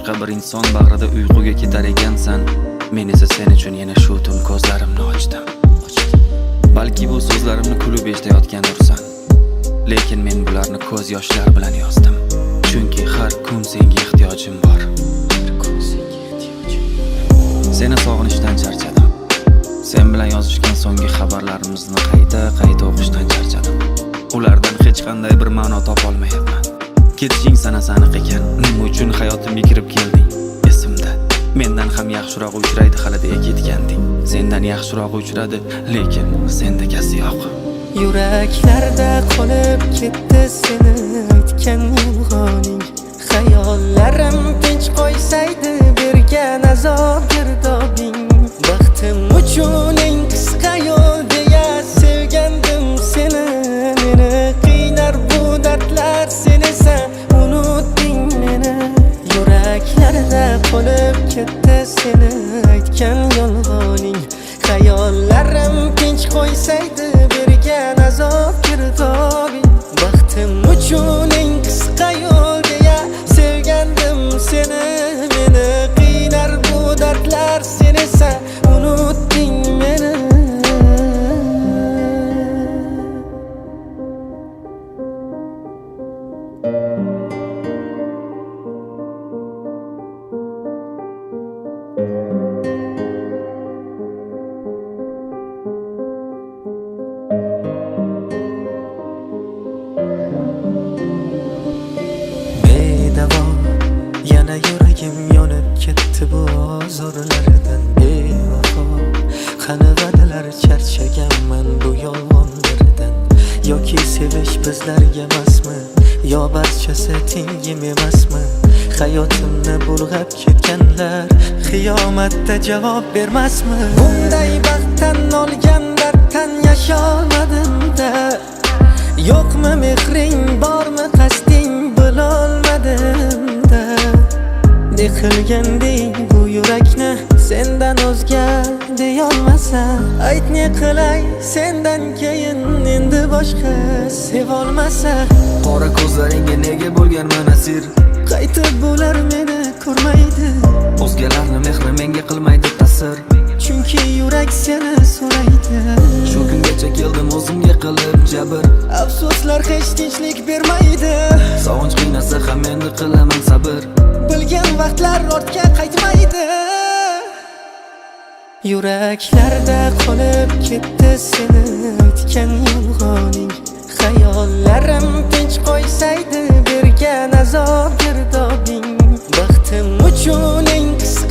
boshqa bir inson bag'rida uyquga ketar ekansan. Men esa sen uchun yana shu tun ko'zlarimni ochdim. Balki bu so'zlarimni kulib eshitayotgandirsan, lekin men bularni ko'z yoshlar bilan yozdim. Chunki har kun senga ehtiyojim bor. Seni sog'inishdan charchadim. Sen bilan yozishgan so'nggi xabarlarimizni qayta o'qishdan charchadim. Ulardan hech qanday bir ma'no topa olmayapman. Ketishing sana aniq ekan. Nima uchun hayotimga kirib kelding? Esimda. Mendan ham yaxshiroq uchraydi hali deya ketganding. Sendan yaxshiroq uchradi, lekin sendagasi yo'q. Yuraklarda qolib ketdi seni aytgan yolg'oning. Xayollarim tinch qo'ysaydi bergan azob girdobing. Baxtim uchun eng qisqa yo'l deya sevgandim seni. Meni qiynar bu dardlar, sen esa unutding meni. Yuraklarda qolib ketdi seni aytgan yolg'oning. Xayollarim tinch qo'ysaydi bergan azob girdobing. Baxtim uchun eng qisqa yo'l deya sevgandim seni. Meni qiynar bu dardlar, sen esa unutding meni. Yana yuragim yonib ketdi bu ozorlardan bevafo. Qani va'dalar, charchaganman bu yolg'onlardan. Yoki sevish bizlarga emasmi, yo barchasi tengim emasmi? Hayotimni bulg'ab ketganlar qiyomatda javob bermasmi? Bunday baxtdan olgan darddan yasholmadim-da. Yo'qmi mehring, bormi qasding, bilolmadim-da. Ne qilganding bu yurakni sendan o'zga deyolmasa? Ayt ne qilay sendan keyin endi boshqa sevolmasa? Qora ko'zlaringga nega bo'lganman asir? Qaytib bular meni ko'rmaydi. O'zgalarning mehri menga qilmaydi ta'sir. Chunki yurak seni so'raydi. Shu kungacha keldim o'zimga qilib jabr. Afsuslar hech tinchlik bermaydi. Sog'inch qiynasa ham endi qilaman sabr. Bilgan vaqtlar ortga qaytmaydi. Yuraklarda qolib ketdi seni aytgan yolg'oning. Xayollarim tinch qo'ysaydi bergan azob girdobing. Baxtim uchun eng qisqa